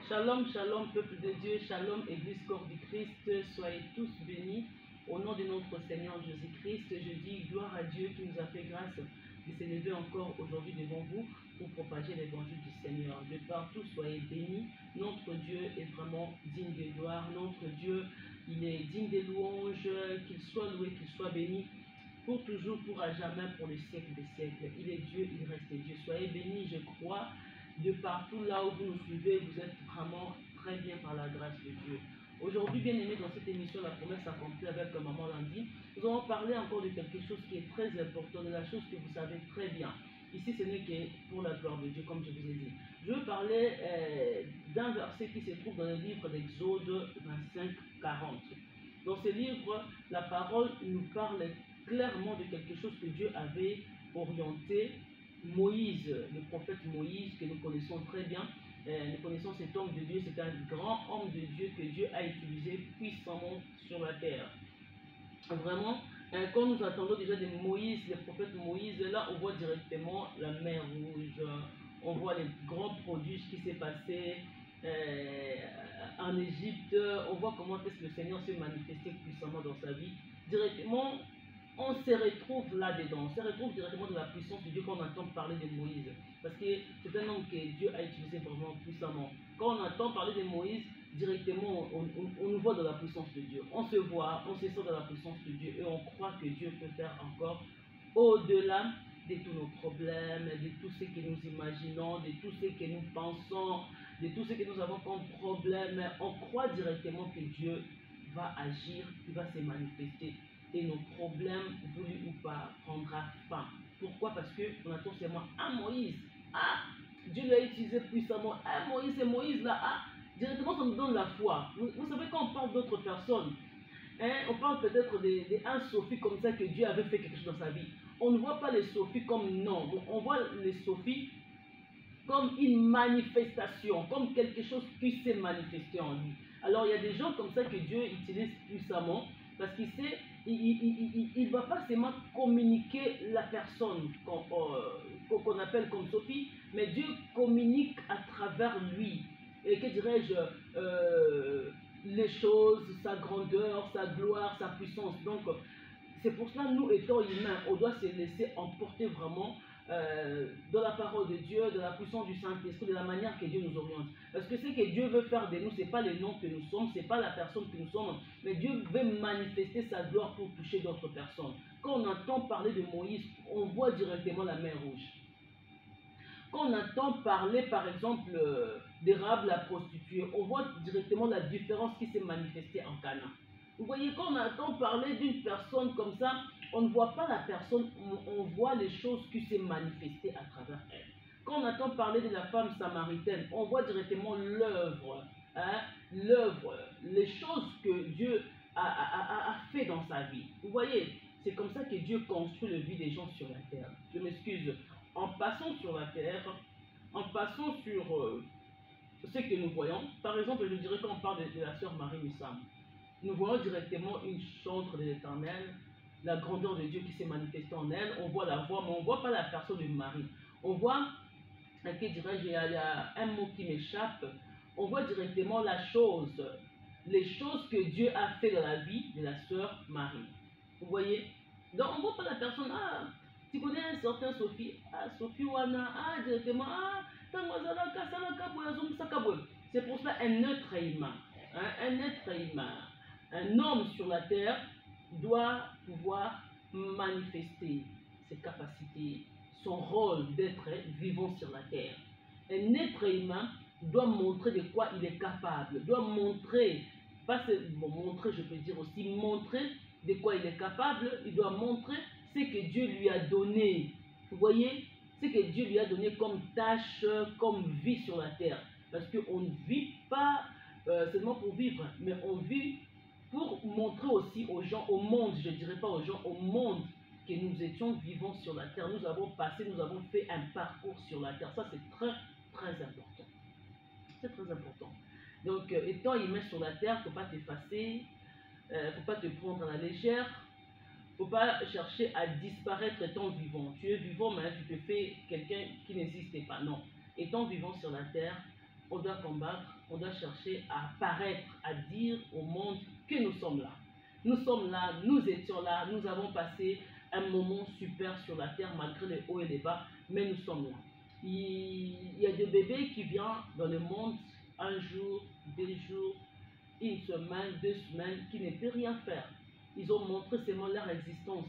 Shalom, shalom, peuple de Dieu, shalom, Église corps du Christ, soyez tous bénis. Au nom de notre Seigneur Jésus-Christ, je dis gloire à Dieu qui nous a fait grâce de s'élever encore aujourd'hui devant vous pour propager l'évangile du Seigneur. De partout, soyez bénis. Notre Dieu est vraiment digne de gloire. Notre Dieu, il est digne des louanges, qu'il soit loué, qu'il soit béni. Pour toujours, pour à jamais, pour les siècles des siècles. Il est Dieu, il reste Dieu. Soyez bénis, je crois, de partout là où vous nous suivez, vous êtes vraiment très bien par la grâce de Dieu. Aujourd'hui, bien aimés, dans cette émission, la promesse accomplie avec Maman Lundi, nous allons parler encore de quelque chose qui est très important, de la chose que vous savez très bien. Ici, ce n'est que pour la gloire de Dieu, comme je vous ai dit. Je veux parler d'un verset qui se trouve dans le livre d'Exode 25, 40. Dans ce livre, la parole nous parle clairement de quelque chose que Dieu avait orienté Moïse, le prophète Moïse, que nous connaissons très bien. Nous connaissons cet homme de Dieu, c'est un grand homme de Dieu que Dieu a utilisé puissamment sur la terre. Vraiment, quand nous attendons déjà de Moïse, le prophète Moïse, là on voit directement la mer Rouge, on voit les grands prodiges qui s'est passé en Égypte, on voit comment est-ce que le Seigneur s'est manifesté puissamment dans sa vie. Directement, on se retrouve là-dedans, on se retrouve directement dans la puissance de Dieu quand on entend parler de Moïse. Parce que c'est un homme que Dieu a utilisé vraiment puissamment. Quand on entend parler de Moïse, directement on nous voit dans la puissance de Dieu. On se voit, on se sent dans la puissance de Dieu et on croit que Dieu peut faire encore au-delà de tous nos problèmes, de tout ce que nous imaginons, de tout ce que nous pensons, de tout ce que nous avons comme problème. On croit directement que Dieu va agir, il va se manifester et nos problèmes, voulus ou pas, prendra fin. Pourquoi? Parce qu'on attend seulement un Moïse. Ah, Dieu l'a utilisé puissamment. Ah, Moïse, c'est Moïse là. Ah, directement, ça nous donne la foi. Vous savez, quand on parle d'autres personnes, on parle peut-être d'un Sophie comme ça que Dieu avait fait quelque chose dans sa vie. On ne voit pas les Sophies comme non. On voit les Sophies comme une manifestation, comme quelque chose qui s'est manifesté en lui. Alors il y a des gens comme ça que Dieu utilise puissamment parce qu'il sait, il ne va pas seulement communiquer la personne qu'on appelle comme Sophie, mais Dieu communique à travers lui. Et que dirais-je, les choses, sa grandeur, sa gloire, sa puissance. Donc c'est pour cela, nous étant humains, on doit se laisser emporter vraiment dans la parole de Dieu, de la puissance du Saint-Esprit, de la manière que Dieu nous oriente. Parce que ce que Dieu veut faire de nous, ce n'est pas les noms que nous sommes, ce n'est pas la personne que nous sommes, mais Dieu veut manifester sa gloire pour toucher d'autres personnes. Quand on entend parler de Moïse, on voit directement la mer Rouge. Quand on entend parler, par exemple, d'Érable la prostituée, on voit directement la différence qui s'est manifestée en Canaan. Vous voyez, quand on entend parler d'une personne comme ça, on ne voit pas la personne, on voit les choses qui s'est manifestées à travers elle. Quand on entend parler de la femme samaritaine, on voit directement l'œuvre, hein, les choses que Dieu a fait dans sa vie. Vous voyez, c'est comme ça que Dieu construit le vie des gens sur la terre. Je m'excuse. En passant sur la terre, en passant sur ce que nous voyons, par exemple, je dirais quand on parle de la sœur Marie Missam, nous voyons directement une chantre de l'Éternel, la grandeur de Dieu qui s'est manifestée en elle. On voit la voix, mais on ne voit pas la personne de Marie. On voit, que dirais-je, il y a un mot qui m'échappe, on voit directement la chose, les choses que Dieu a fait dans la vie de la sœur Marie. Vous voyez? Donc on ne voit pas la personne, ah, tu connais un certain Sophie, ah, Sophie Wana, ah, directement, ah, c'est pour cela un être humain, hein, un être humain. Un homme sur la terre doit pouvoir manifester ses capacités, son rôle d'être vivant sur la terre. Un être humain doit montrer de quoi il est capable, doit montrer, pas seulement montrer, je peux dire aussi montrer de quoi il est capable, il doit montrer ce que Dieu lui a donné. Vous voyez, ce que Dieu lui a donné comme tâche, comme vie sur la terre. Parce qu'on ne vit pas seulement pour vivre, mais on vit pour montrer aussi aux gens, au monde, je ne dirais pas aux gens, au monde, que nous étions vivants sur la terre. Nous avons passé, nous avons fait un parcours sur la terre. Ça, c'est très, très important. C'est très important. Donc, étant humain sur la terre, il ne faut pas t'effacer, il ne faut pas te prendre à la légère, il ne faut pas chercher à disparaître étant vivant. Tu es vivant, mais tu te fais quelqu'un qui n'existe pas. Non. Étant vivant sur la terre, on doit combattre, on doit chercher à paraître, à dire au monde que nous sommes là. Nous sommes là, nous étions là, nous avons passé un moment super sur la terre malgré les hauts et les bas, mais nous sommes là. Il y a des bébés qui viennent dans le monde un jour, 2 jours, une semaine, 2 semaines, qui ne peuvent rien faire. Ils ont montré seulement leur existence.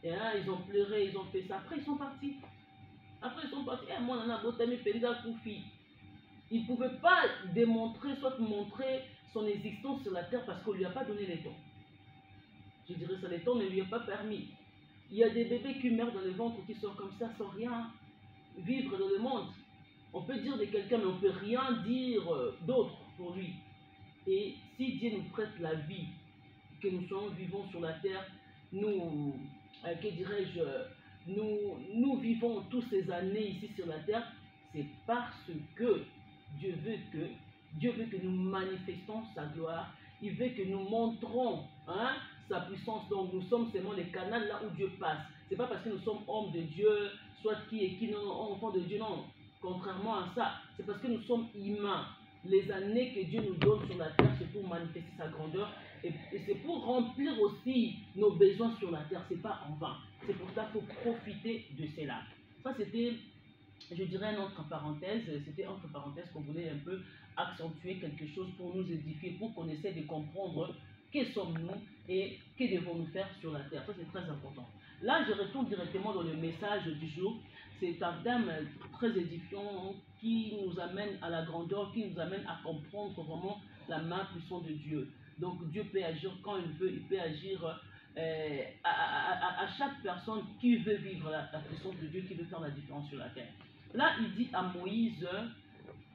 Et hein, ils ont pleuré, ils ont fait ça. Après, ils sont partis. Après, ils sont partis. Eh, moi, Nana Botami Penza Koufi. Il ne pouvait pas démontrer, soit montrer son existence sur la terre parce qu'on ne lui a pas donné les temps. Je dirais ça, les temps ne lui a pas permis. Il y a des bébés qui meurent dans le ventre, qui sont comme ça sans rien vivre dans le monde. On peut dire de quelqu'un, mais on ne peut rien dire d'autre pour lui. Et si Dieu nous prête la vie, que nous sommes vivants sur la terre, nous, que dirais-je, nous vivons toutes ces années ici sur la terre, c'est parce que Dieu veut que nous manifestons sa gloire. Il veut que nous montrons sa puissance. Donc nous sommes seulement les canaux là où Dieu passe. Ce n'est pas parce que nous sommes hommes de Dieu, soit qui est qui, non, enfants de Dieu, non. Contrairement à ça, c'est parce que nous sommes humains. Les années que Dieu nous donne sur la terre, c'est pour manifester sa grandeur et c'est pour remplir aussi nos besoins sur la terre. Ce n'est pas en vain. C'est pour ça qu'il faut profiter de cela. Ça, c'était, je dirais, une autre parenthèse. C'était entre parenthèses qu'on voulait un peu accentuer quelque chose pour nous édifier, pour qu'on essaie de comprendre qui sommes-nous et que devons-nous faire sur la terre. Ça, c'est très important. Là, je retourne directement dans le message du jour. C'est un thème très édifiant qui nous amène à la grandeur, qui nous amène à comprendre vraiment la main puissante de Dieu. Donc Dieu peut agir quand il veut, il peut agir à chaque personne qui veut vivre la puissance de Dieu, qui veut faire la différence sur la terre. Là, il dit à Moïse,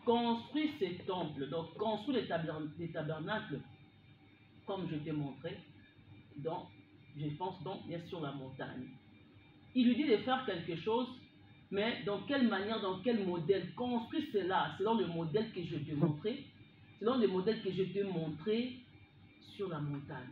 construis ces temples, donc construis les tabernacles, comme je t'ai montré, donc, je pense donc bien sur la montagne. Il lui dit de faire quelque chose, mais dans quelle manière, dans quel modèle? Construis cela selon le modèle que je t'ai montré, selon le modèle que je t'ai montré sur la montagne.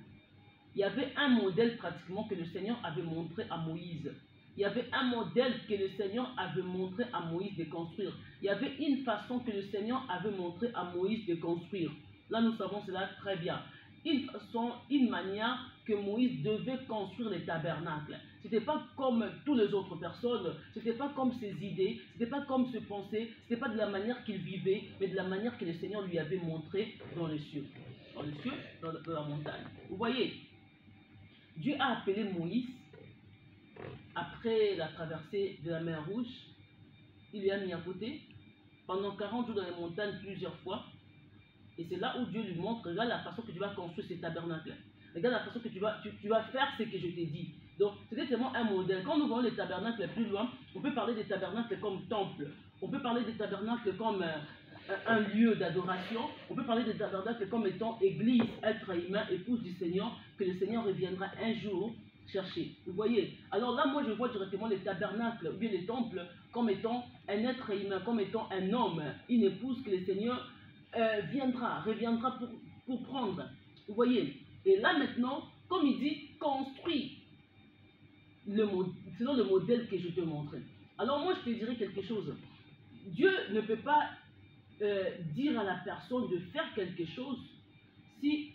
Il y avait un modèle pratiquement que le Seigneur avait montré à Moïse. Il y avait un modèle que le Seigneur avait montré à Moïse de construire. Il y avait une façon que le Seigneur avait montré à Moïse de construire. Là, nous savons cela très bien. Une façon, une manière que Moïse devait construire les tabernacles. Ce n'était pas comme toutes les autres personnes, ce n'était pas comme ses idées, ce n'était pas comme ses pensées, ce n'était pas de la manière qu'il vivait, mais de la manière que le Seigneur lui avait montré dans les cieux. Dans les cieux, dans la montagne. Vous voyez, Dieu a appelé Moïse après la traversée de la mer Rouge. Il lui a mis à côté pendant 40 jours dans les montagnes plusieurs fois. Et c'est là où Dieu lui montre, regarde la façon que tu vas construire ces tabernacles. Regarde la façon que tu vas faire ce que je t'ai dit. Donc, c'était tellement un modèle. Quand nous voyons les tabernacles plus loin, on peut parler des tabernacles comme temple. On peut parler des tabernacles comme un lieu d'adoration. On peut parler des tabernacles comme étant église, être humain, épouse du Seigneur, que le Seigneur reviendra un jour chercher. Vous voyez? Alors là, moi, je vois directement les tabernacles, ou bien les temples, comme étant un être humain, comme étant un homme, une épouse que le Seigneur reviendra pour prendre. Vous voyez? Et là maintenant, comme il dit, construis selon le modèle que je te montrais. Alors moi, je te dirais quelque chose. Dieu ne peut pas dire à la personne de faire quelque chose si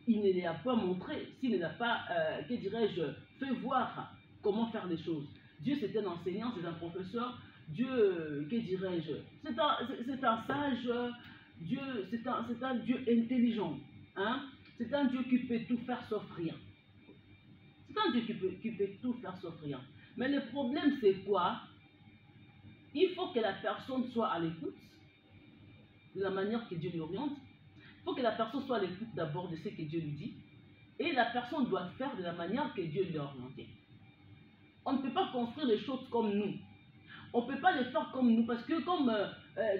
il ne l'a pas montré, s'il ne l'a pas, que dirais-je, fait voir comment faire les choses. Dieu, c'est un enseignant, c'est un professeur. Dieu, que dirais-je, c'est un sage. Dieu, c'est un Dieu intelligent. Hein? C'est un Dieu qui peut tout faire sauf rien. C'est un Dieu qui peut tout faire sauf rien. Mais le problème, c'est quoi? Il faut que la personne soit à l'écoute de la manière que Dieu l'oriente. Il faut que la personne soit à l'écoute d'abord de ce que Dieu lui dit. Et la personne doit faire de la manière que Dieu lui a orienté. On ne peut pas construire les choses comme nous. On ne peut pas les faire comme nous, parce que comme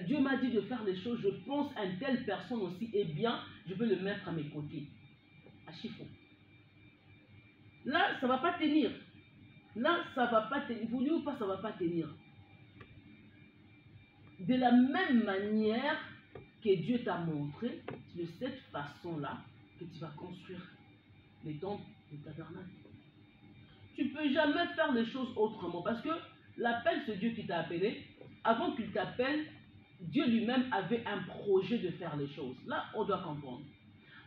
Dieu m'a dit de faire les choses, je pense à une telle personne aussi, eh bien, je veux le mettre à mes côtés. À chiffon. Là, ça ne va pas tenir. Là, ça ne va pas tenir. Voulu ou pas, ça ne va pas tenir. De la même manière que Dieu t'a montré, c'est de cette façon-là que tu vas construire les temples, les tabernacles. Tu ne peux jamais faire les choses autrement, parce que l'appel, c'est Dieu qui t'a appelé. Avant qu'il t'appelle, Dieu lui-même avait un projet de faire les choses. Là, on doit comprendre.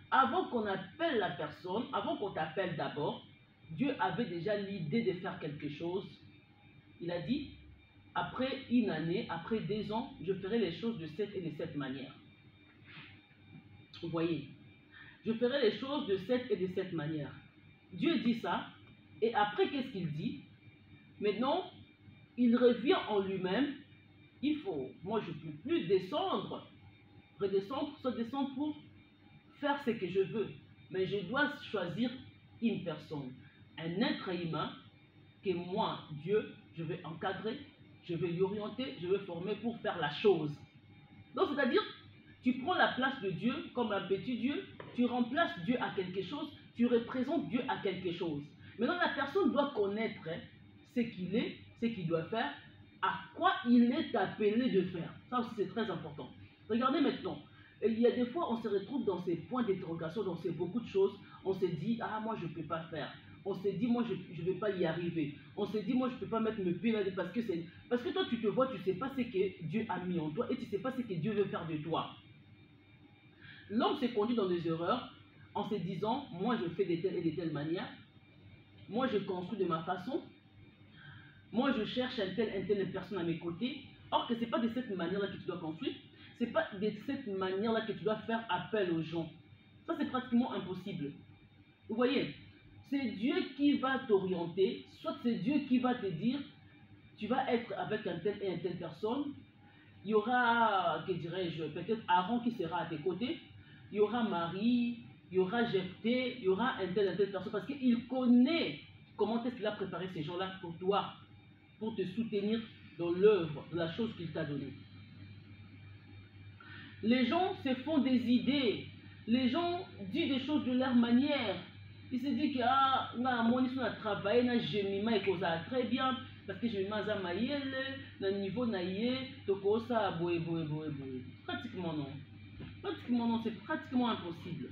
Avant qu'on appelle la personne, avant qu'on t'appelle d'abord, Dieu avait déjà l'idée de faire quelque chose. Il a dit, après une année, après 2 ans, je ferai les choses de cette et de cette manière. Vous voyez, je ferai les choses de cette et de cette manière. Dieu dit ça, et après, qu'est-ce qu'il dit? Maintenant, il revient en lui-même. Moi je ne peux plus descendre, redescendre, soit descendre pour faire ce que je veux. Mais je dois choisir une personne, un être humain, que moi, Dieu, je vais encadrer, je vais l'orienter, je vais former pour faire la chose. Donc, c'est-à-dire, tu prends la place de Dieu comme un petit Dieu, tu remplaces Dieu à quelque chose, tu représentes Dieu à quelque chose. Maintenant, la personne doit connaître ce qu'il est, ce qu'il doit faire, à quoi il est appelé de faire. Ça aussi, c'est très important. Regardez maintenant, il y a des fois, on se retrouve dans ces points d'interrogation, dans ces beaucoup de choses. On se dit, ah, moi, je ne peux pas faire. On se dit, moi, je ne vais pas y arriver. On se dit, moi, je ne peux pas mettre mes pieds là parce que toi, tu te vois, tu ne sais pas ce que Dieu a mis en toi et tu ne sais pas ce que Dieu veut faire de toi. L'homme s'est conduit dans des erreurs en se disant, moi, je fais de telle et de telle manière. Moi, je construis de ma façon. Moi, je cherche une telle personne à mes côtés. Or que ce n'est pas de cette manière-là que tu dois construire. Ce n'est pas de cette manière-là que tu dois faire appel aux gens. Ça, c'est pratiquement impossible. Vous voyez, c'est Dieu qui va t'orienter, soit c'est Dieu qui va te dire, tu vas être avec un tel et une telle personne. Il y aura, que dirais-je, peut-être Aaron qui sera à tes côtés. Il y aura Marie, il y aura Jephthé, il y aura un telle personne. Parce qu'il connaît comment est-ce qu'il a préparé ces gens-là pour toi, pour te soutenir dans l'œuvre, dans la chose qu'il t'a donnée. Les gens se font des idées. Les gens disent des choses de leur manière. Ils se disent que moi, je suis travaillé, je me très bien, parce que je me maïel, le niveau naïe, ça, pratiquement non. Pratiquement non, c'est pratiquement impossible.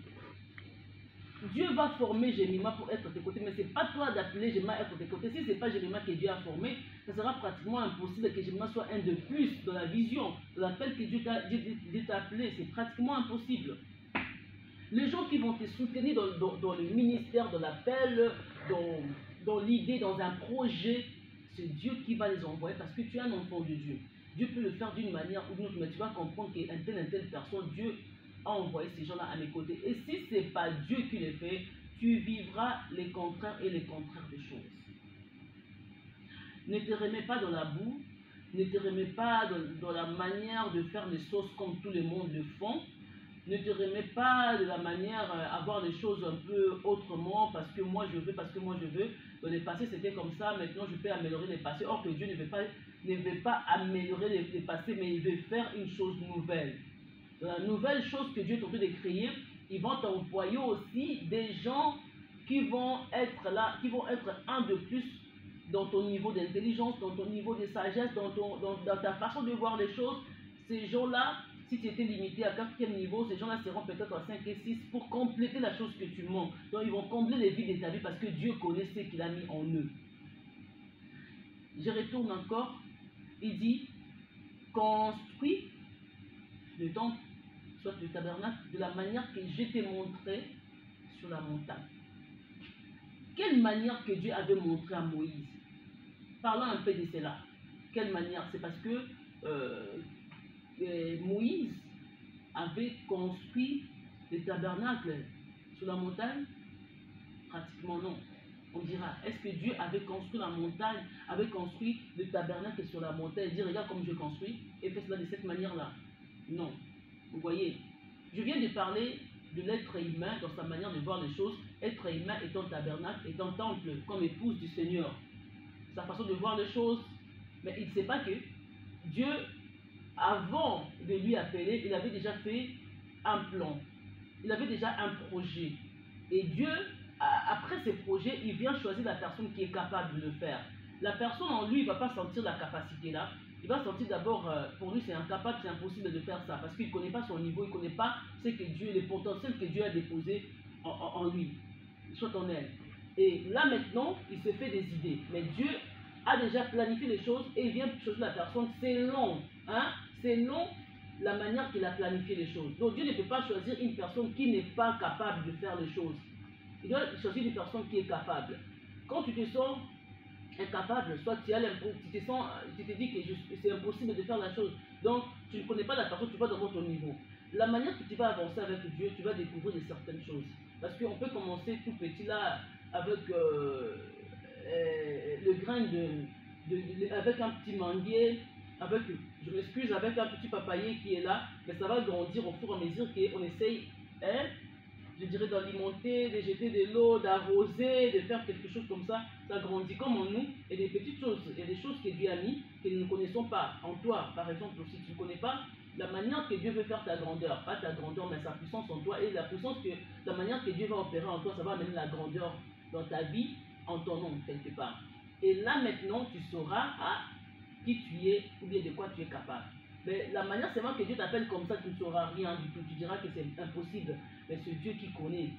Dieu va former Jérémie pour être à tes côtés, mais ce n'est pas toi d'appeler Jérémie à être à tes côtés. Si ce n'est pas Jérémie que Dieu a formé, ça sera pratiquement impossible que Jérémie soit un de plus dans la vision, dans l'appel que Dieu t'a appelé. C'est pratiquement impossible. Les gens qui vont te soutenir dans le ministère, dans l'appel, dans l'idée, dans un projet, c'est Dieu qui va les envoyer parce que tu es un enfant de Dieu. Dieu peut le faire d'une manière ou d'une autre, mais tu vas comprendre qu'une telle personne, Dieu a envoyé ces gens-là à mes côtés. Et si ce n'est pas Dieu qui les fait, tu vivras les contraires et les contraires des choses. Ne te remets pas dans la boue, ne te remets pas dans la manière de faire les choses comme tout le monde le font. Ne te remets pas de la manière à voir les choses un peu autrement, parce que moi je veux, parce que moi je veux. Dans le passé c'était comme ça, maintenant je peux améliorer les passés. Or que Dieu ne veut pas améliorer les passés, mais il veut faire une chose nouvelle. Dans la nouvelle chose que Dieu est en train de créer, ils vont t'envoyer aussi des gens qui vont être là, qui vont être un de plus dans ton niveau d'intelligence, dans ton niveau de sagesse, dans ta façon de voir les choses. Ces gens-là, si tu étais limité à 4e niveau, ces gens-là seront peut-être à 5 et 6 pour compléter la chose que tu manques. Donc ils vont combler les vides de ta vie parce que Dieu connaît ce qu'il a mis en eux. Je retourne encore. Il dit, construis le temple, soit le tabernacle, de la manière que je t'ai montré sur la montagne. Quelle manière que Dieu avait montré à Moïse? Parlons un peu de cela. Quelle manière? C'est parce que Moïse avait construit le tabernacle sur la montagne? Pratiquement non. On dira, est-ce que Dieu avait construit la montagne, avait construit le tabernacle sur la montagne, et dit, regarde comme je construis, et fais cela de cette manière-là? Non. Vous voyez, je viens de parler de l'être humain dans sa manière de voir les choses. Être humain étant tabernacle, étant temple, comme épouse du Seigneur. Sa façon de voir les choses. Mais il ne sait pas que Dieu, avant de lui appeler, il avait déjà fait un plan. Il avait déjà un projet. Et Dieu, après ce projet, il vient choisir la personne qui est capable de le faire. La personne en lui ne va pas sentir la capacité là. Il va sentir d'abord, pour lui c'est incapable, c'est impossible de faire ça. Parce qu'il ne connaît pas son niveau, il ne connaît pas ce que Dieu, les potentiels que Dieu a déposés en lui, soit en elle. Et là maintenant, il se fait des idées. Mais Dieu a déjà planifié les choses et il vient choisir la personne. C'est long, hein? C'est long la manière qu'il a planifié les choses. Donc Dieu ne peut pas choisir une personne qui n'est pas capable de faire les choses. Il doit choisir une personne qui est capable. Quand tu te sens incapable, soit tu te dis que c'est impossible de faire la chose, donc tu ne connais pas la personne, tu vas dans ton niveau. La manière que tu vas avancer avec Dieu, tu vas découvrir de certaines choses. Parce qu'on peut commencer tout petit là avec le grain avec un petit manguier, avec, je m'excuse, avec un petit papayer qui est là, mais ça va grandir au fur et à mesure qu'on essaye, hein, je dirais, d'alimenter, de jeter de l'eau, d'arroser, de faire quelque chose comme ça. Ça grandit comme en nous. Et des petites choses, il y a des choses que Dieu a mis, que nous ne connaissons pas. En toi, par exemple, si tu ne connais pas la manière que Dieu veut faire ta grandeur, pas ta grandeur, mais sa puissance en toi, et la puissance que, la manière que Dieu va opérer en toi, ça va amener la grandeur dans ta vie, en ton nom, quelque part. Et là, maintenant, tu sauras qui tu es, ou bien de quoi tu es capable. Mais la manière seulement que Dieu t'appelle comme ça, tu ne sauras rien du tout. Tu diras que c'est impossible. Mais c'est Dieu qui connaît.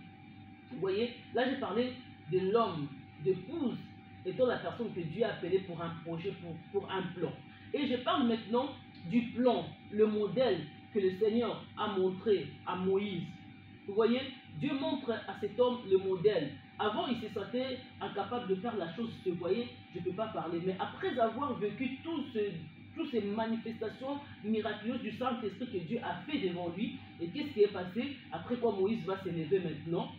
Vous voyez, là j'ai parlé de l'homme, d'épouse, étant la personne que Dieu a appelée pour un projet, pour un plan. Et je parle maintenant du plan, le modèle que le Seigneur a montré à Moïse. Vous voyez, Dieu montre à cet homme le modèle. Avant, il se sentait incapable de faire la chose. Vous voyez, je ne peux pas parler. Mais après avoir vécu toutes ces manifestations miraculeuses du Saint-Esprit que Dieu a fait devant lui, et qu'est-ce qui est passé? Après quoi Moïse va s'élever maintenant,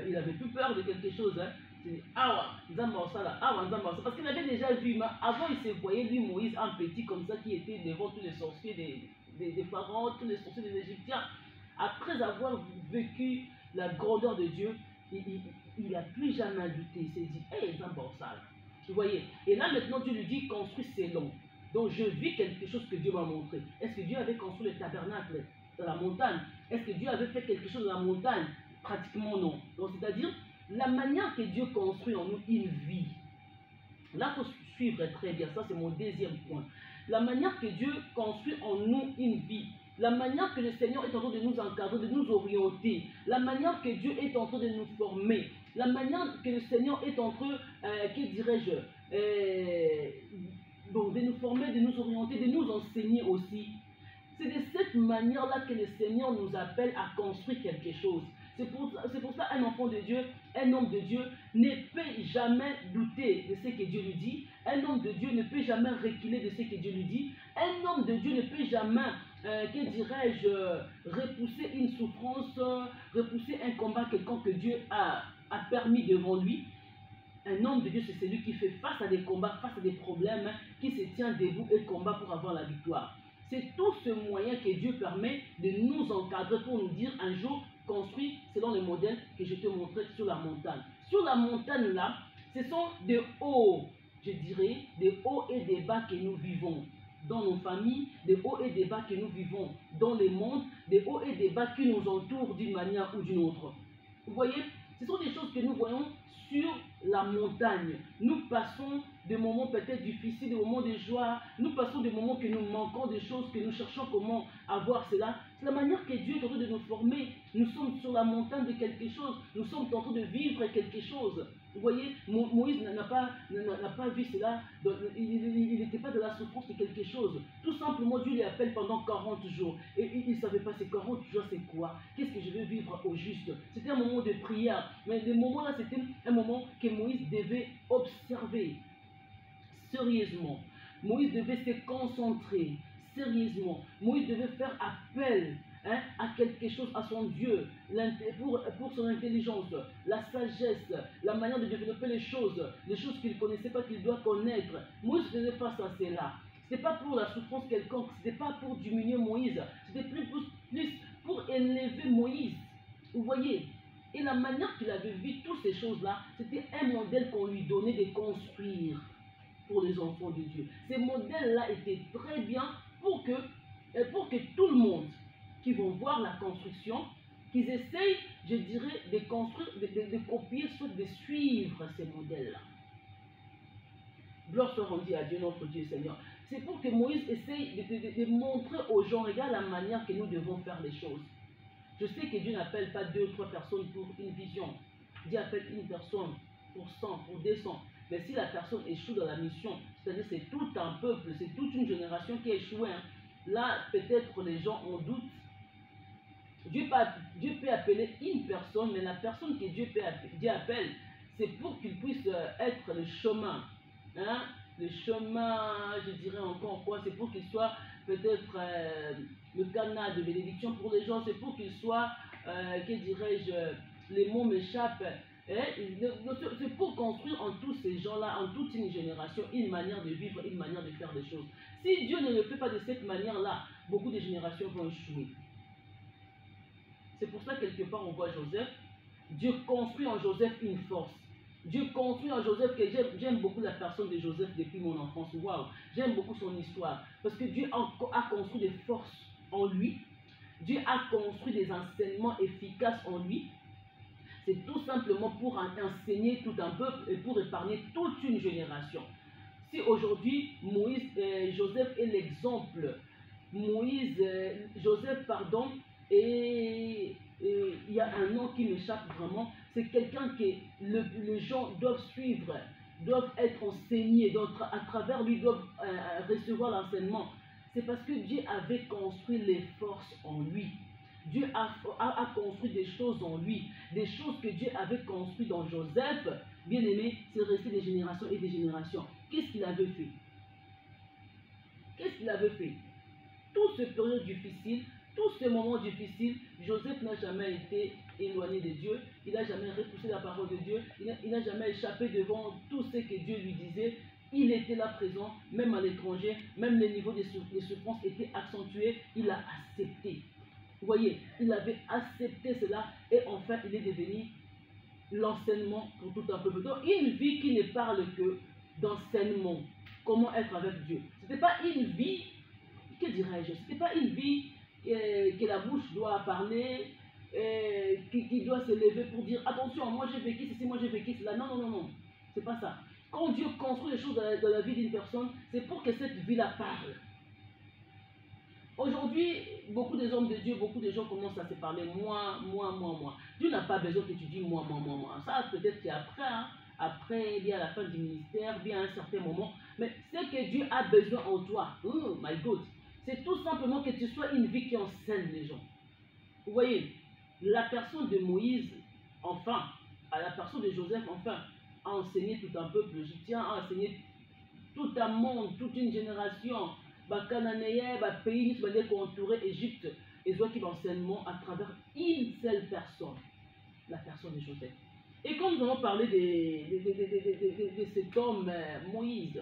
il n'avait plus peur de quelque chose. Hein. C'est parce qu'il avait déjà vu, mais avant il se voyait lui Moïse un petit comme ça qui était devant tous les sorciers des pharaons, tous les sorciers des Égyptiens. Après avoir vécu la grandeur de Dieu, il n'a plus jamais douté. Il s'est dit, hé, Zamborsal. Vous voyez? Et là maintenant Dieu lui dit, construis selon. Donc je vis quelque chose que Dieu m'a montré. Est-ce que Dieu avait construit le tabernacle dans la montagne? Est-ce que Dieu avait fait quelque chose dans la montagne? Pratiquement non. Donc c'est-à-dire, la manière que Dieu construit en nous une vie. Là, il faut suivre très bien. Ça, c'est mon deuxième point. La manière que Dieu construit en nous une vie. La manière que le Seigneur est en train de nous encadrer, de nous orienter. La manière que Dieu est en train de nous former. La manière que le Seigneur est en train, que dirais-je, de nous former, de nous orienter, de nous enseigner aussi. C'est de cette manière-là que le Seigneur nous appelle à construire quelque chose. C'est pour ça un enfant de Dieu, un homme de Dieu ne peut jamais douter de ce que Dieu lui dit. Un homme de Dieu ne peut jamais reculer de ce que Dieu lui dit. Un homme de Dieu ne peut jamais, que dirais-je, repousser une souffrance, repousser un combat quelconque que Dieu a permis devant lui. Un homme de Dieu, c'est celui qui fait face à des combats, face à des problèmes, qui se tient debout et combat pour avoir la victoire. C'est tout ce moyen que Dieu permet de nous encadrer pour nous dire un jour, construis selon le modèle que je te montrais sur la montagne. Sur la montagne là, ce sont des hauts, je dirais, des hauts et des bas que nous vivons dans nos familles, des hauts et des bas que nous vivons dans le monde, des hauts et des bas qui nous entourent d'une manière ou d'une autre. Vous voyez, ce sont des choses que nous voyons sur la montagne. Nous passons des moments peut-être difficiles, des moments de joie. Nous passons des moments que nous manquons des choses, que nous cherchons comment avoir cela. C'est la manière que Dieu est en train de nous former. Nous sommes sur la montagne de quelque chose. Nous sommes en train de vivre quelque chose. Vous voyez, Moïse n'a pas vu cela. Il n'était pas de la souffrance de quelque chose. Tout simplement, Dieu lui appelle pendant 40 jours. Et il ne savait pas ces 40 jours, c'est quoi? Qu'est-ce que je vais vivre au juste? C'était un moment de prière. Mais le moment-là, c'était un moment que Moïse devait observer sérieusement. Moïse devait se concentrer sérieusement. Moïse devait faire appel à quelque chose, à son Dieu, pour son intelligence, la sagesse, la manière de développer les choses qu'il ne connaissait pas, qu'il doit connaître. Moïse faisait face à cela. Ce n'était pas pour la souffrance quelconque, ce n'était pas pour diminuer Moïse, c'était plus pour élever Moïse. Vous voyez? Et la manière qu'il avait vu toutes ces choses-là, c'était un modèle qu'on lui donnait de construire pour les enfants de Dieu. Ces modèles-là étaient très bien pour que tout le monde qui vont voir la construction, qu'ils essayent, je dirais, de construire, de copier, soit de suivre ces modèles-là. Gloire soit rendue à Dieu, notre Dieu Seigneur. C'est pour que Moïse essaye de montrer aux gens, regarde la manière que nous devons faire les choses. Je sais que Dieu n'appelle pas 2 ou 3 personnes pour une vision. Dieu appelle une personne pour 100, pour 200. Mais si la personne échoue dans la mission, c'est-à-dire c'est tout un peuple, c'est toute une génération qui a échoué. Hein. là, peut-être les gens en doutent. Dieu peut appeler une personne, mais la personne que Dieu appelle, c'est pour qu'il puisse être le chemin. Hein? Le chemin, je dirais encore quoi, c'est pour qu'il soit peut-être le canal de bénédiction pour les gens, c'est pour qu'il soit, que dirais-je, les mots m'échappent. C'est pour construire en tous ces gens-là, en toute une génération, une manière de vivre, une manière de faire des choses. Si Dieu ne le fait pas de cette manière-là, beaucoup de générations vont échouer. C'est pour ça, quelque part, on voit Joseph. Dieu construit en Joseph une force. Dieu construit en Joseph, que j'aime beaucoup la personne de Joseph depuis mon enfance. Waouh, j'aime beaucoup son histoire. Parce que Dieu a construit des forces en lui. Dieu a construit des enseignements efficaces en lui. C'est tout simplement pour enseigner tout un peuple et pour épargner toute une génération. Si aujourd'hui, Joseph est l'exemple, Joseph, pardon, et il y a un nom qui m'échappe vraiment, c'est quelqu'un que les gens doivent suivre, doivent être enseignés, à travers lui doivent recevoir l'enseignement. C'est parce que Dieu avait construit les forces en lui. Dieu a construit des choses en lui, des choses que Dieu avait construites dans Joseph. Bien aimé, c'est resté des générations et des générations. Qu'est-ce qu'il avait fait? Qu'est-ce qu'il avait fait? Tout ce période difficile, tout ce moment difficile, Joseph n'a jamais été éloigné de Dieu, il n'a jamais repoussé la parole de Dieu, il n'a jamais échappé devant tout ce que Dieu lui disait. Il était là présent, même à l'étranger, même les niveaux de souffrance étaient accentués, il a accepté. Vous voyez, il avait accepté cela et enfin il est devenu l'enseignement pour tout un peuple. Donc une vie qui ne parle que d'enseignement, comment être avec Dieu. Ce n'était pas une vie, que dirais-je, ce n'était pas une vie que la bouche doit parler, qui doit se lever pour dire attention, moi j'ai vécu ceci, moi j'ai vécu cela. Non, non, non, non, c'est pas ça. Quand Dieu construit les choses dans la vie d'une personne, c'est pour que cette vie-là parle. Aujourd'hui, beaucoup des hommes de Dieu, beaucoup de gens commencent à se parler moi, moi, moi, moi. Dieu n'a pas besoin que tu dises moi, moi, moi, moi. Ça, peut-être qu'après, hein, après, bien à la fin du ministère, bien à un certain moment. Mais ce que Dieu a besoin en toi, oh my God, c'est tout simplement que tu sois une vie qui enseigne les gens. Vous voyez, la personne de Moïse, enfin, à la personne de Joseph, enfin, a enseigné tout un peuple. Je tiens à enseigner tout un monde, toute une génération. Cananéens, pays qui va entourer Égypte, et soit qui l'enseignement à travers une seule personne, la personne de Joseph. Et quand nous allons parler de cet homme Moïse,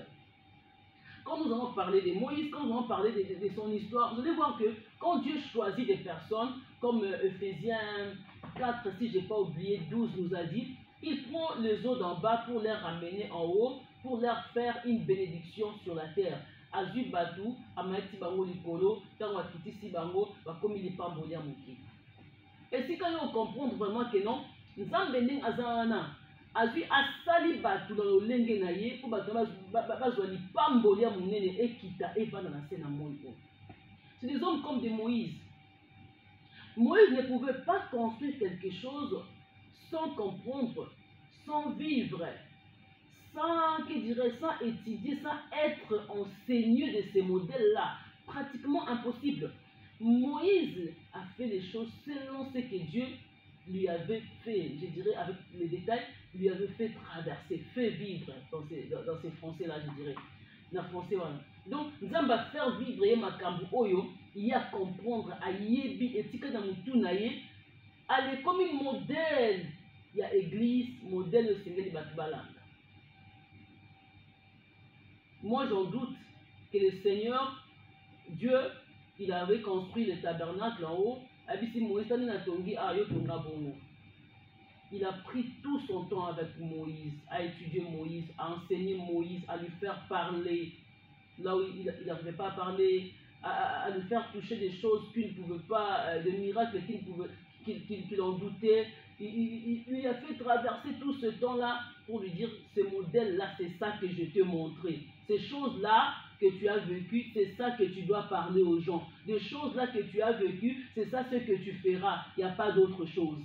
quand nous allons parler de Moïse, quand nous allons parler de son histoire, vous allez voir que quand Dieu choisit des personnes, comme Ephésiens 4, si je n'ai pas oublié, 12 nous a dit, il prend les eaux d'en bas pour les ramener en haut, pour leur faire une bénédiction sur la terre. Azui Badou, Amaiti Bango Likolo, Tango Kitisi Bango, Bakomi Lipambolia Mouki. Et si quand on comprend vraiment que non, nous sommes venus à Zana, Azui Asali Badou dans le Lenge Naye, pour Bazwa Lipambolia Mounene et Kita et Van dans la scène à Moïko. C'est des hommes comme des Moïse. Moïse ne pouvait pas construire quelque chose sans comprendre, sans vivre, sans étudier, sans être enseigné de ces modèles-là. Pratiquement impossible. Moïse a fait les choses selon ce que Dieu lui avait fait, je dirais avec les détails, lui avait fait traverser, fait vivre dans ces français-là, je dirais. Dans français, voilà. Donc, nous allons faire vivre Makambu Oyo, il y a comprendre, à Yebi, et Tika dans Moutunaye, aller comme un modèle. Il y a église, modèle de Seigneur de Batubalanda. Moi, j'en doute que le Seigneur, Dieu, il avait construit le tabernacle en haut. Il a pris tout son temps avec Moïse, à étudier Moïse, à enseigner Moïse, à lui faire parler. Là où il n'arrivait pas à parler, à lui faire toucher des choses qu'il ne pouvait pas, des miracles qu'il en doutait. Il lui a fait traverser tout ce temps-là pour lui dire, ce modèle-là, c'est ça que je t'ai montré. Ces choses-là que tu as vécues, c'est ça que tu dois parler aux gens. Des choses-là que tu as vécues, c'est ça ce que tu feras. Il n'y a pas d'autre chose.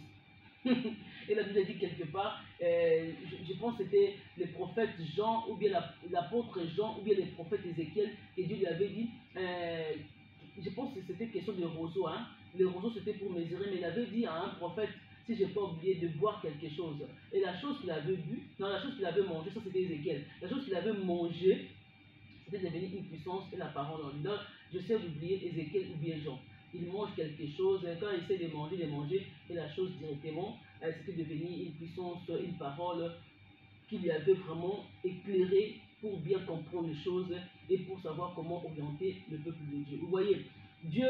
Et la Bible dit quelque part, je pense que c'était le prophète Jean, ou bien l'apôtre Jean, ou bien le prophète Ézéchiel, et Dieu lui avait dit, je pense que c'était question de roseaux, hein. Les roseaux c'était pour mesurer, mais il avait dit à un prophète, si je n'ai pas oublié de boire quelque chose. Et la chose qu'il avait bu, non, la chose qu'il avait mangé, ça c'était Ézéchiel. La chose qu'il avait mangé, c'était devenu une puissance et la parole en lui. Donc, je sais d'oublier Ézéchiel ou bien Jean. Il mange quelque chose, et quand il essaie de manger, et la chose directement, c'était devenu une puissance, une parole qui lui avait vraiment éclairé pour bien comprendre les choses et pour savoir comment orienter le peuple de Dieu. Vous voyez, Dieu,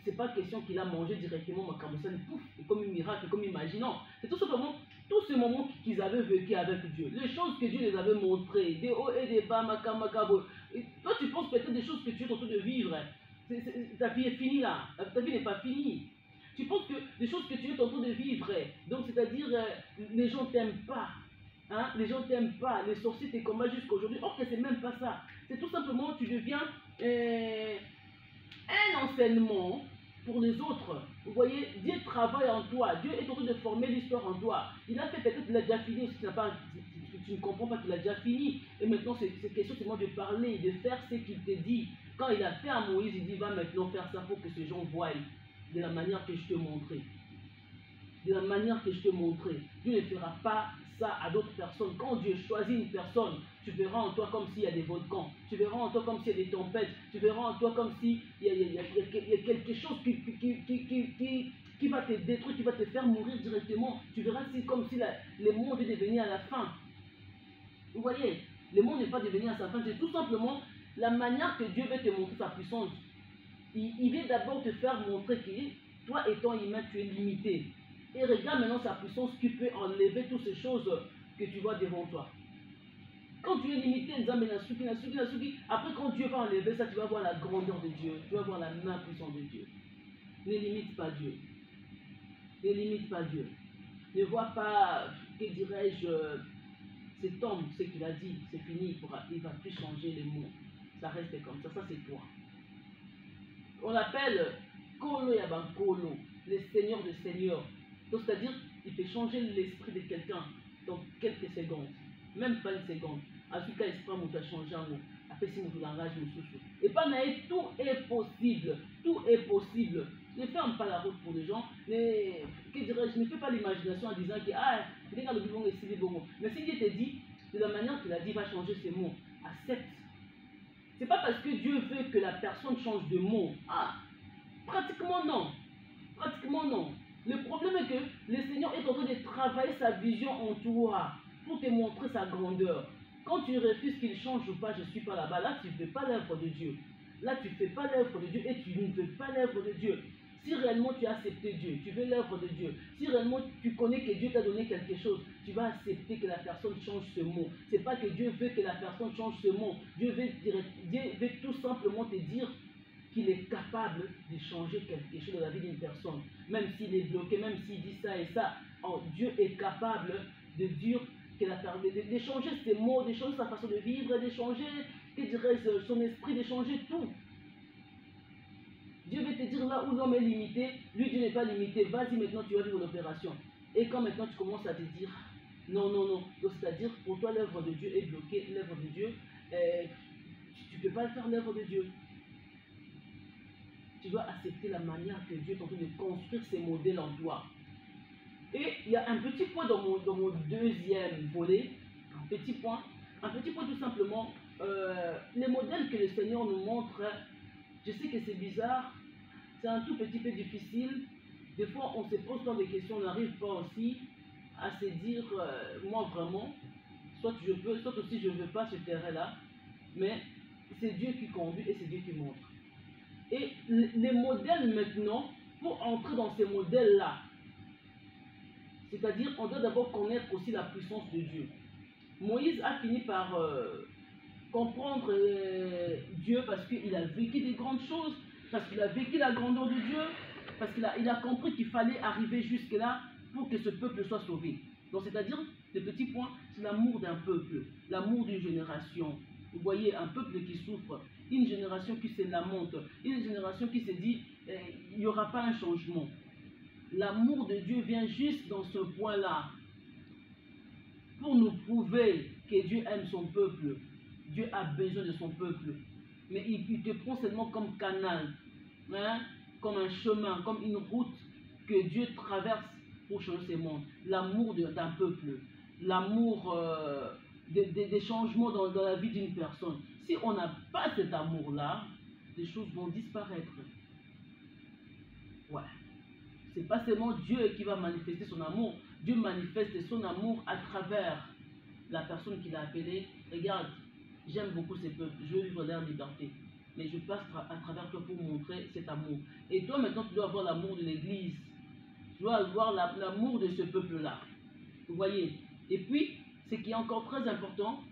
c'est pas question qu'il a mangé directement Makamosan, pouf, et comme un miracle, comme imaginant. C'est tout simplement tous ces moments qu'ils avaient vécu avec Dieu, les choses que Dieu les avait montrées, des hauts et des bas, Makamakabo. Toi, tu penses peut-être des choses que tu es en train de vivre. Ta vie est finie là, ta vie n'est pas finie. Tu penses que des choses que tu es en train de vivre, donc c'est-à-dire les gens t'aiment pas. Hein? Les gens t'aiment pas, les sorciers te combattent jusqu'à aujourd'hui. Or que c'est même pas ça. C'est tout simplement tu deviens un enseignement pour les autres. Vous voyez, Dieu travaille en toi. Dieu est en train de former l'histoire en toi. Il a fait peut-être qu'il a déjà fini. Si tu ne comprends pas qu'il a déjà fini. Et maintenant, c'est question seulement de parler, de faire ce qu'il te dit. Quand il a fait à Moïse, il dit va maintenant faire ça pour que ces gens voient de la manière que je te montrais. De la manière que je te montrais. Dieu ne fera pas ça à d'autres personnes. Quand Dieu choisit une personne, tu verras en toi comme s'il y a des volcans. Tu verras en toi comme s'il y a des tempêtes. Tu verras en toi comme s'il y a quelque chose qui va te détruire, qui va te faire mourir directement. Tu verras comme si le monde est devenu à la fin. Vous voyez, le monde n'est pas devenu à sa fin. C'est tout simplement la manière que Dieu veut te montrer sa puissance. Il veut d'abord te faire montrer que toi étant humain, tu es limité. Et regarde maintenant sa puissance qui peut enlever toutes ces choses que tu vois devant toi. Quand tu es limité, après quand Dieu va enlever ça, tu vas voir la grandeur de Dieu. Tu vas voir la main puissante de Dieu. Ne limite pas Dieu. Ne limite pas Dieu. Ne vois pas, que dirais-je, cet homme, ce qu'il a dit, c'est fini, il ne va plus changer les mots. Ça reste comme ça c'est toi. On appelle Kolo Yabankolo, le Seigneur de Seigneurs. C'est-à-dire, il peut changer l'esprit de quelqu'un dans quelques secondes, même pas une seconde. En tout cas, il peut changer un mot. Après, si vous langage, et pas tout est possible. Tout est possible. Ne ferme pas la route pour les gens. Que dirais-je, ne fais pas l'imagination en disant que le bon est si bon. Mais si Dieu te dit, de la manière qu'il a dit, va changer ces mots, accepte. C'est pas parce que Dieu veut que la personne change de mot. Pratiquement non. Pratiquement non. Le problème est que le Seigneur est en train de travailler sa vision en toi pour te montrer sa grandeur. Quand tu refuses qu'il change ou pas, je ne suis pas là-bas. Là, tu ne fais pas l'œuvre de Dieu. Là, tu ne fais pas l'œuvre de Dieu et tu ne fais pas l'œuvre de Dieu. Si réellement tu as accepté Dieu, tu veux l'œuvre de Dieu, si réellement tu connais que Dieu t'a donné quelque chose, tu vas accepter que la personne change ce mot. Ce n'est pas que Dieu veut que la personne change ce mot. Dieu veut tout simplement te dire qu'il est capable de changer quelque chose dans la vie d'une personne. Même s'il est bloqué, même s'il dit ça et ça, Dieu est capable de dire que de changer ses mots, de changer sa façon de vivre, de changer, que dirais-je, son esprit, de changer tout. Dieu veut te dire là où l'homme est limité, lui Dieu n'est pas limité, vas-y maintenant tu vas vivre l'opération. Et quand maintenant tu commences à te dire, non, donc c'est-à-dire pour toi l'œuvre de Dieu est bloquée, l'œuvre de Dieu, tu ne peux pas faire l'œuvre de Dieu. Tu dois accepter la manière que Dieu est en train de construire ces modèles en toi. Et il y a un petit point dans mon deuxième volet, un petit point tout simplement, les modèles que le Seigneur nous montre, je sais que c'est bizarre, c'est un tout petit peu difficile, des fois on se pose tant de questions, on n'arrive pas aussi à se dire, moi vraiment, soit je peux, soit aussi je ne veux pas ce terrain-là, mais c'est Dieu qui conduit et c'est Dieu qui montre. Et les modèles maintenant, pour entrer dans ces modèles-là, c'est-à-dire on doit d'abord connaître aussi la puissance de Dieu. Moïse a fini par comprendre Dieu parce qu'il a vécu des grandes choses, parce qu'il a vécu la grandeur de Dieu, parce qu'il a compris qu'il fallait arriver jusque-là pour que ce peuple soit sauvé. Donc c'est-à-dire, le petit point, c'est l'amour d'un peuple, l'amour d'une génération. Vous voyez, un peuple qui souffre, une génération qui se lamente, une génération qui se dit, il n'y aura pas un changement. L'amour de Dieu vient juste dans ce point-là, pour nous prouver que Dieu aime son peuple. Dieu a besoin de son peuple. Mais il te prend seulement comme canal hein, comme un chemin, comme une route que Dieu traverse pour changer ce monde. L'amour d'un peuple, l'amour des changements dans la vie d'une personne. Si on n'a pas cet amour-là, les choses vont disparaître. Ouais. C'est pas seulement Dieu qui va manifester son amour. Dieu manifeste son amour à travers la personne qu'il a appelée. Regarde, j'aime beaucoup ces peuples, je veux vivre leur liberté. Mais je passe à travers toi pour montrer cet amour. Et toi maintenant, tu dois avoir l'amour de l'Église. Tu dois avoir l'amour de ce peuple-là. Vous voyez. Et puis, ce qui est encore très important,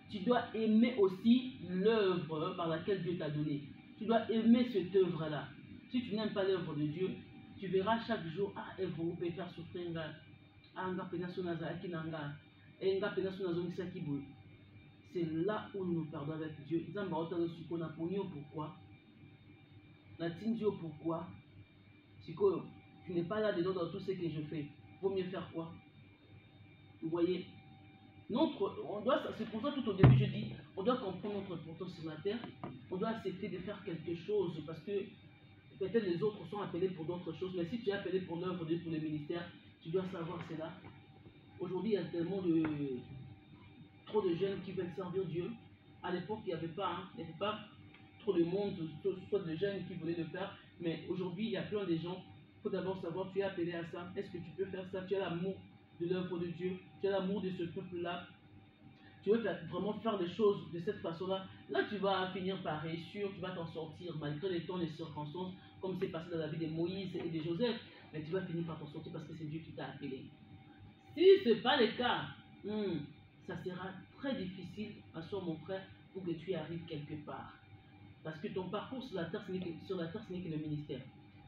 tu dois aimer aussi l'œuvre par laquelle Dieu t'a donné. Tu dois aimer cette œuvre-là. Si tu n'aimes pas l'œuvre de Dieu, tu verras chaque jour, ah, œuvre, vous pouvez faire souffrir, ah, c'est là où nous nous perdons avec Dieu. Pourquoi? Pourquoi? Tu n'es pas là dedans dans tout ce que je fais. Vaut mieux faire quoi? Vous voyez? C'est pour ça tout au début je dis, on doit comprendre notre importance sur la terre, on doit accepter de faire quelque chose parce que peut-être les autres sont appelés pour d'autres choses, mais si tu es appelé pour l'œuvre de Dieu, pour le ministère, tu dois savoir cela. Aujourd'hui, il y a tellement trop de jeunes qui veulent servir Dieu. À l'époque, il n'y avait pas trop de monde, soit de jeunes qui voulaient le faire, mais aujourd'hui, il y a plein de gens. Il faut d'abord savoir, tu es appelé à ça, est-ce que tu peux faire ça? Tu as l'amour de l'œuvre de Dieu, tu as l'amour de ce peuple-là, tu veux vraiment faire les choses de cette façon-là, là tu vas finir par réussir, tu vas t'en sortir malgré les temps, les circonstances, comme c'est passé dans la vie de Moïse et de Joseph, mais tu vas finir par t'en sortir parce que c'est Dieu qui t'a appelé. Si ce n'est pas le cas, ça sera très difficile, à soi mon frère, pour que tu arrives quelque part. Parce que ton parcours sur la terre, ce n'est que le ministère.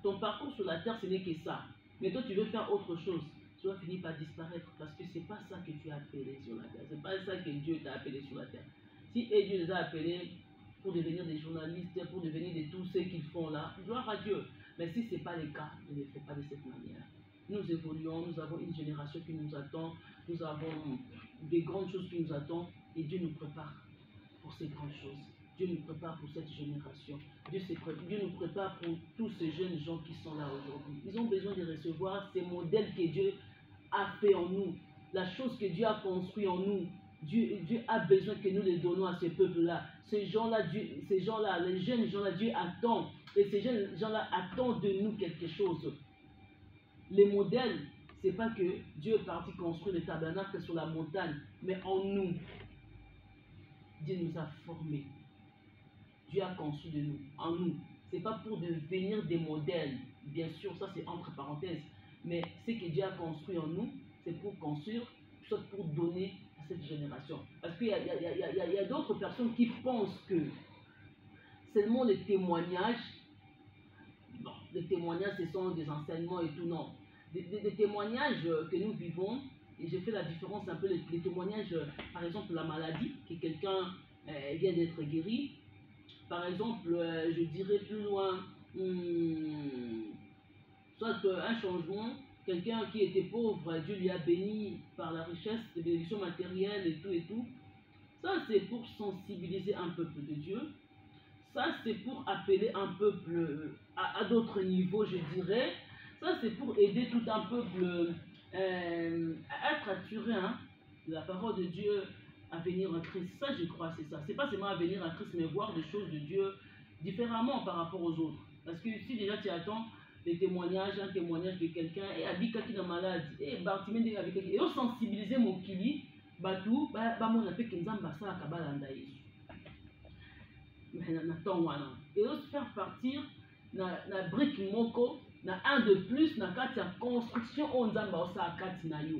Ton parcours sur la terre, ce n'est que ça. Mais toi, tu veux faire autre chose. Tu vas finir par disparaître parce que ce n'est pas ça que tu as appelé sur la terre. Ce n'est pas ça que Dieu t'a appelé sur la terre. Si Dieu les a appelés pour devenir des journalistes, pour devenir de tous ceux qu'ils font là, gloire à Dieu. Mais si ce n'est pas le cas, ne le fais pas de cette manière. Nous évoluons, nous avons une génération qui nous attend, nous avons des grandes choses qui nous attendent et Dieu nous prépare pour ces grandes choses. Dieu nous prépare pour cette génération. Dieu nous prépare pour tous ces jeunes gens qui sont là aujourd'hui. Ils ont besoin de recevoir ces modèles que Dieu a fait en nous, la chose que Dieu a construit en nous. Dieu a besoin que nous les donnons à ce peuple-là. Ces gens-là, les jeunes gens-là, Dieu attend. Et ces jeunes gens-là attendent de nous quelque chose. Les modèles, ce n'est pas que Dieu est parti construire le tabernacle sur la montagne, mais en nous. Dieu nous a formés. Dieu a conçu de nous, en nous. Ce n'est pas pour devenir des modèles. Bien sûr, ça c'est entre parenthèses. Mais ce que Dieu a construit en nous, c'est pour construire, soit pour donner à cette génération. Parce qu'il y a d'autres personnes qui pensent que seulement les témoignages, les témoignages ce sont des enseignements et tout, non. Des témoignages que nous vivons, et j'ai fait la différence un peu, les témoignages, par exemple la maladie, que quelqu'un vient d'être guéri. Par exemple, je dirais plus loin, soit un changement, quelqu'un qui était pauvre, Dieu lui a béni par la richesse, des bénédictions matérielles et tout. Ça, c'est pour sensibiliser un peuple de Dieu. Ça, c'est pour appeler un peuple à d'autres niveaux, je dirais. Ça, c'est pour aider tout un peuple à être attiré de la parole de Dieu, à venir en Christ. Ça, je crois, c'est ça. C'est pas seulement à venir en Christ, mais voir des choses de Dieu différemment par rapport aux autres. Parce que si déjà tu attends un témoignage de quelqu'un, et Abika qui est malade, et Bartimée avec quelqu'un, et on sensibiliser mon kili, Batou, mon appel Kenzamba, ça, Kabalanda Yesu. Et on se faire partir na brique moko, na un de plus, na kati ya construction, on zamba osa kati na yo.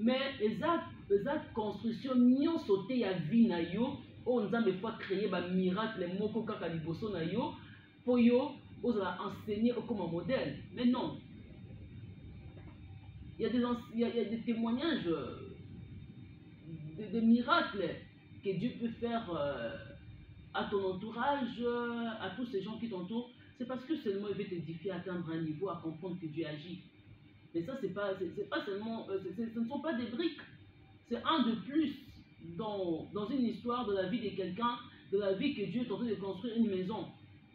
Mais les construction nyonso te ya vie na yo, on zamba fois créer ba miracle moko kaka liboso na yo, pour yo, ozala enseigner comme un modèle. Mais non. Il y a des témoignages, des miracles que Dieu peut faire à ton entourage, à tous ces gens qui t'entourent. C'est parce que seulement il veut t'édifier, atteindre un niveau, à comprendre que Dieu agit. Mais ça, c'est pas seulement, ce ne sont pas des briques. C'est un de plus dans une histoire de la vie de quelqu'un, de la vie que Dieu est en train de construire une maison.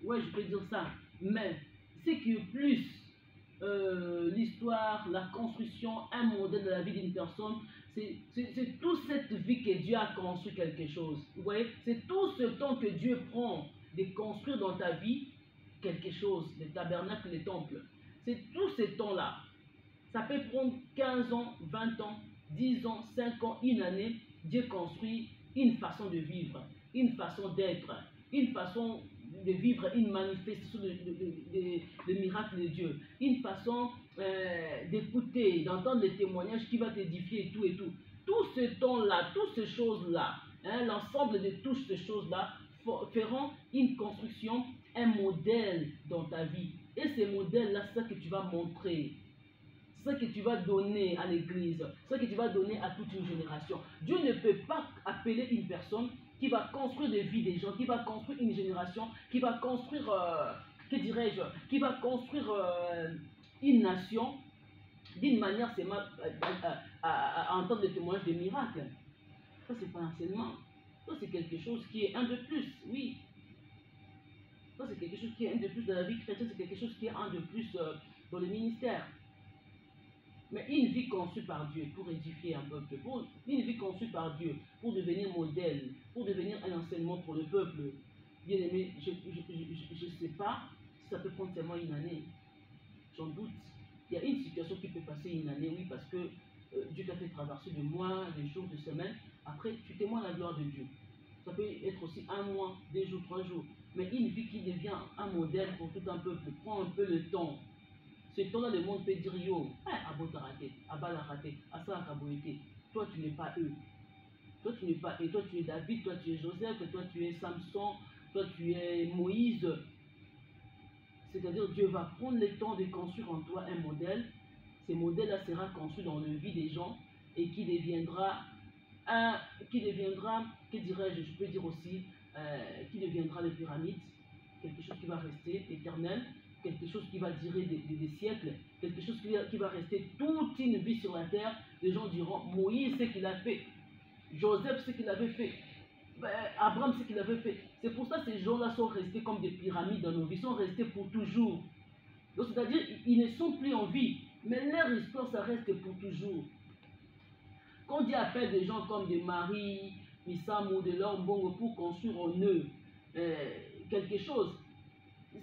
ouais, je peux dire ça. Mais ce qui est plus l'histoire, la construction, un modèle de la vie d'une personne, c'est toute cette vie que Dieu a construit quelque chose. Vous voyez, c'est tout ce temps que Dieu prend de construire dans ta vie quelque chose, le tabernacle, les temples. C'est tout ce temps-là. Ça peut prendre 15 ans, 20 ans, 10 ans, 5 ans, une année. Dieu construit une façon de vivre, une façon d'être, une façon de vivre une manifestation de miracle de Dieu, une façon d'écouter, d'entendre les témoignages qui va t'édifier et tout et tout. Tout ce temps-là, toutes ces choses-là, hein, l'ensemble de toutes ces choses-là feront une construction, un modèle dans ta vie. Et ces modèles-là, c'est ça que tu vas montrer. Ce que tu vas donner à l'église, ce que tu vas donner à toute une génération. Dieu ne peut pas appeler une personne qui va construire des vies des gens, qui va construire une génération, qui va construire, que dirais-je, qui va construire une nation d'une manière seulement à entendre des témoignages de miracles. Ça, c'est pas un enseignement. Ça, c'est quelque chose qui est un de plus, oui. Ça, c'est quelque chose qui est un de plus dans la vie chrétienne, c'est quelque chose qui est un de plus dans le ministère. Mais une vie conçue par Dieu pour édifier un peuple, une vie conçue par Dieu pour devenir modèle, pour devenir un enseignement pour le peuple, bien aimé, je ne sais pas si ça peut prendre seulement une année. J'en doute. Il y a une situation qui peut passer une année, oui, parce que Dieu t'a fait traverser de mois, des jours, de semaines. Après, tu témoignes la gloire de Dieu. Ça peut être aussi un mois, 2 jours, 3 jours. Mais une vie qui devient un modèle pour tout un peuple prend un peu le temps. Ce temps-là, le monde peut dire yo, Abo t'a raté, Abba l'a raté, Asa a kaboïté. Toi, tu n'es pas eux. Toi, tu n'es pas eux. Toi, tu es David, toi, tu es Joseph, toi, tu es Samson, toi, tu es Moïse. C'est-à-dire, Dieu va prendre le temps de construire en toi un modèle. Ce modèle-là sera construit dans la vie des gens et qui deviendra, que dirais-je, je peux dire aussi, qui deviendra les pyramides, quelque chose qui va rester éternel, quelque chose qui va durer des siècles, quelque chose qui va rester toute une vie sur la terre. Les gens diront, Moïse, ce qu'il a fait, Joseph, ce qu'il avait fait, Abraham, ce qu'il avait fait. C'est pour ça que ces gens-là sont restés comme des pyramides dans nos vies, sont restés pour toujours. Donc, c'est-à-dire, ils ne sont plus en vie, mais leur histoire, ça reste pour toujours. Quand Dieu appelle des gens comme des Marie, Missam ou de Lombongo pour construire en eux quelque chose,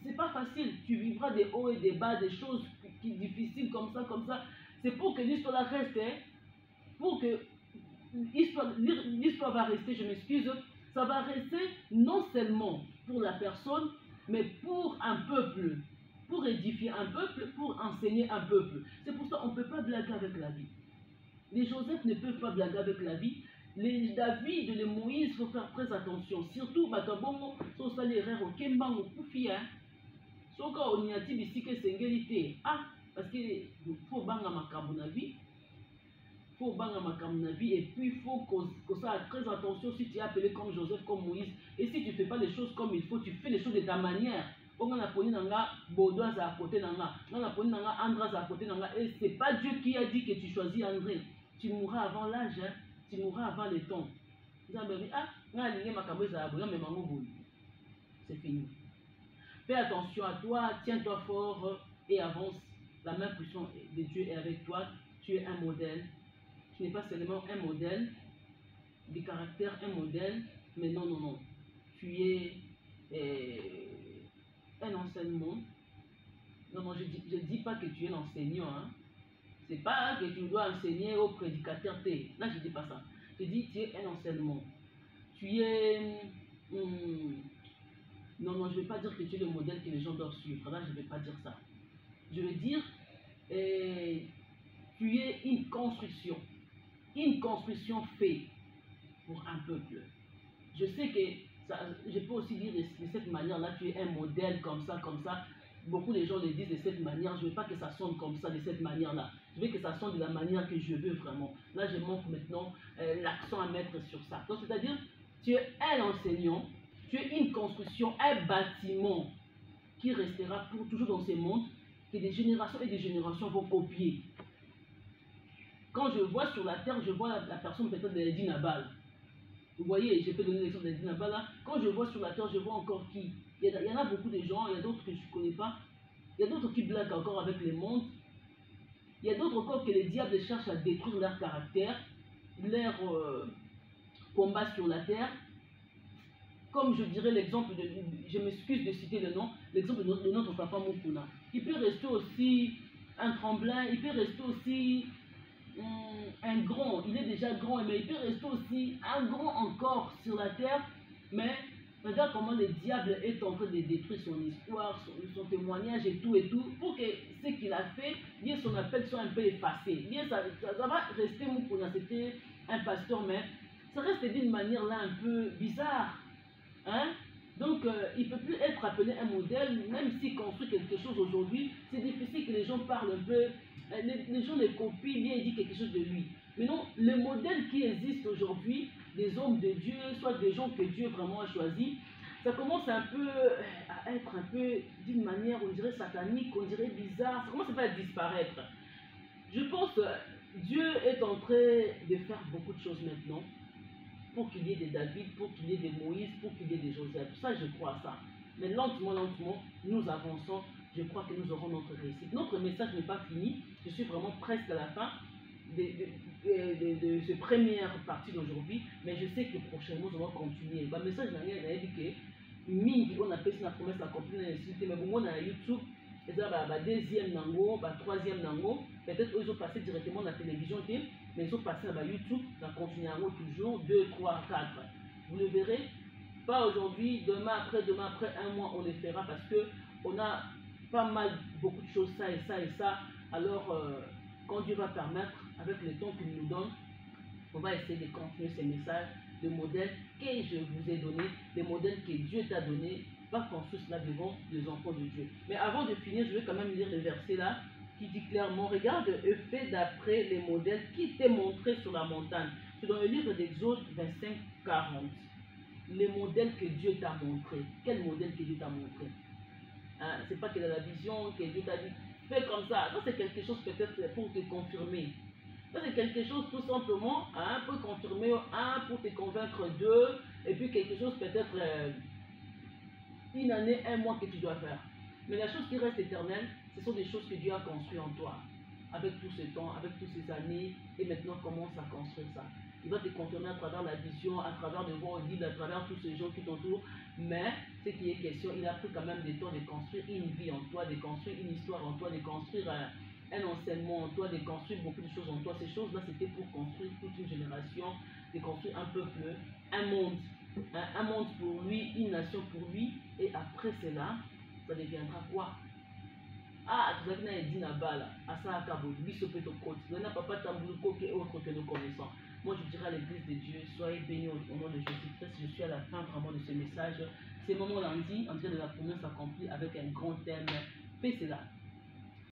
c'est pas facile. Tu vivras des hauts et des bas, des choses qui sont difficiles comme ça, comme ça. C'est pour que l'histoire reste, hein, pour que l'histoire va rester, je m'excuse, ça va rester non seulement pour la personne, mais pour un peuple, pour édifier un peuple, pour enseigner un peuple. C'est pour ça qu'on ne peut pas blaguer avec la vie. Les Joseph ne peuvent pas blaguer avec la vie. Les David, les Moïse, il faut faire très attention. Surtout, Batabongo, so ça les rêves, Kembango, Koufi, hein. Soka oniati bisike sengelité. Ah, parce que faut banga makambo na vie. Faut banga makambo na vie. Et puis, il faut que ça très attention si tu es appelé comme Joseph, comme Moïse. Et si tu ne fais pas les choses comme il faut, tu fais les choses de ta manière. On a poni nanga, Baudouin à côté nanga. On a poni nanga, Andras à côté nanga. Et c'est pas Dieu qui a dit que tu choisis André. Tu mourras avant l'âge, hein. Tu mourras avant le temps. Vous avez dit, ah, c'est fini. Fais attention à toi, tiens-toi fort et avance. La main puissante de Dieu est avec toi. Tu es un modèle. Tu n'es pas seulement un modèle de caractère, un modèle, mais non, non, non. Tu es un enseignement. Non, non, je ne dis pas que tu es l'enseignant. Hein. Ce n'est pas que tu dois enseigner aux prédicateurs. Là, je ne dis pas ça. Je dis tu es un enseignement. Tu es... non, non, je ne vais pas dire que tu es le modèle que les gens doivent suivre. Là, je ne vais pas dire ça. Je veux dire, tu es une construction faite pour un peuple. Je sais que ça, je peux aussi dire de cette manière-là, tu es un modèle comme ça, comme ça. Beaucoup de gens le disent de cette manière. Je ne veux pas que ça sonne comme ça, de cette manière-là. Je veux que ça sonne de la manière que je veux vraiment. Là, je montre maintenant l'accent à mettre sur ça. Donc, c'est-à-dire, tu es un enseignant, tu es une construction, un bâtiment qui restera pour toujours dans ce monde, que des générations et des générations vont copier. Quand je vois sur la terre, je vois la personne peut-être de Eddy Nabal. Vous voyez, je peux donner l'exemple d'Eddy Nabal là. Quand je vois sur la terre, je vois encore qui? Il y en a beaucoup de gens, il y a d'autres que je ne connais pas. Il y a d'autres qui blaguent encore avec le monde. Il y a d'autres encore que les diables cherchent à détruire leur caractère, leur combat sur la terre. Comme je dirais l'exemple de, je m'excuse de citer le nom, l'exemple de notre papa Mukuna. Il peut rester aussi un tremblant, il peut rester aussi un grand, il est déjà grand, mais il peut rester aussi un grand encore sur la terre, mais regarde comment le diable est en train de détruire son histoire, son témoignage et tout, pour que ce qu'il a fait, bien son appel soit un peu effacé. Bien ça va rester Mukuna, c'était un pasteur, mais ça reste d'une manière là un peu bizarre. Hein? Donc, il ne peut plus être appelé un modèle, même s'il construit quelque chose aujourd'hui, c'est difficile que les gens parlent un peu, les gens les copient bien et disent quelque chose de lui. Mais non, le modèle qui existe aujourd'hui, des hommes de Dieu, soit des gens que Dieu vraiment a choisis, ça commence un peu à être un peu d'une manière, on dirait satanique, on dirait bizarre, ça commence un peu à disparaître. Je pense que Dieu est en train de faire beaucoup de choses maintenant, pour qu'il y ait des David, pour qu'il y ait des Moïse, pour qu'il y ait des Joseph. Ça, je crois à ça. Mais lentement, nous avançons. Je crois que nous aurons notre réussite. Notre message n'est pas fini. Je suis vraiment presque à la fin de cette première partie d'aujourd'hui. Mais je sais que prochainement, nous allons continuer. Le message n'a rien dit que mingi, on appelle ça la promesse accomplie dans les sites. Mais bon, on a YouTube. Et ça, deuxième nango, troisième nango. Peut-être qu'ils ont passé directement à la télévision, mais ils sont passés à YouTube, ça continue toujours, 2, 3, 4. Vous le verrez, pas aujourd'hui, demain après un mois, on le fera parce que on a pas mal, beaucoup de choses, ça et ça et ça. Alors, quand Dieu va permettre, avec le temps qu'il nous donne, on va essayer de continuer ces messages, le modèle que je vous ai donné, le modèle que Dieu t'a donné, va construire cela devant les enfants de Dieu. Mais avant de finir, je vais quand même lire le verset là, qui dit clairement, regarde, fait d'après les modèles qui t'est montré sur la montagne. C'est dans le livre d'Exode 25, 40. Les modèles que Dieu t'a montré. Quel modèle que Dieu t'a montré? Hein? C'est pas que dans la vision que Dieu t'a dit, fais comme ça. Ça, c'est quelque chose peut-être pour te confirmer. Ça, c'est quelque chose tout simplement, hein, pour confirmer, un, pour te convaincre, deux, et puis quelque chose peut-être une année, un mois que tu dois faire. Mais la chose qui reste éternelle, ce sont des choses que Dieu a construites en toi. Avec tout ce temps, avec toutes ces années, et maintenant commence à construire ça. Il va te confirmer à travers la vision, à travers le voix audible, à travers tous ces gens qui t'entourent. Mais ce qui est question, il a pris quand même des temps de construire une vie en toi, de construire une histoire en toi, de construire un enseignement en toi, de construire beaucoup de choses en toi. Ces choses-là, c'était pour construire toute une génération, de construire un peuple, un monde. Un monde pour lui, une nation pour lui. Et après cela, ça deviendra quoi? Ah, tu as dit Nabala, à ça, à Cabo, Bisso Petokot, tu n'as pas Tamboulko et autres que nous connaissons. Moi, je dirais à l'église de Dieu, soyez bénis au nom de Jésus-Christ. Je suis à la fin vraiment de ce message. C'est moment lundi, en train de la promesse accomplie avec un grand thème. Fais cela.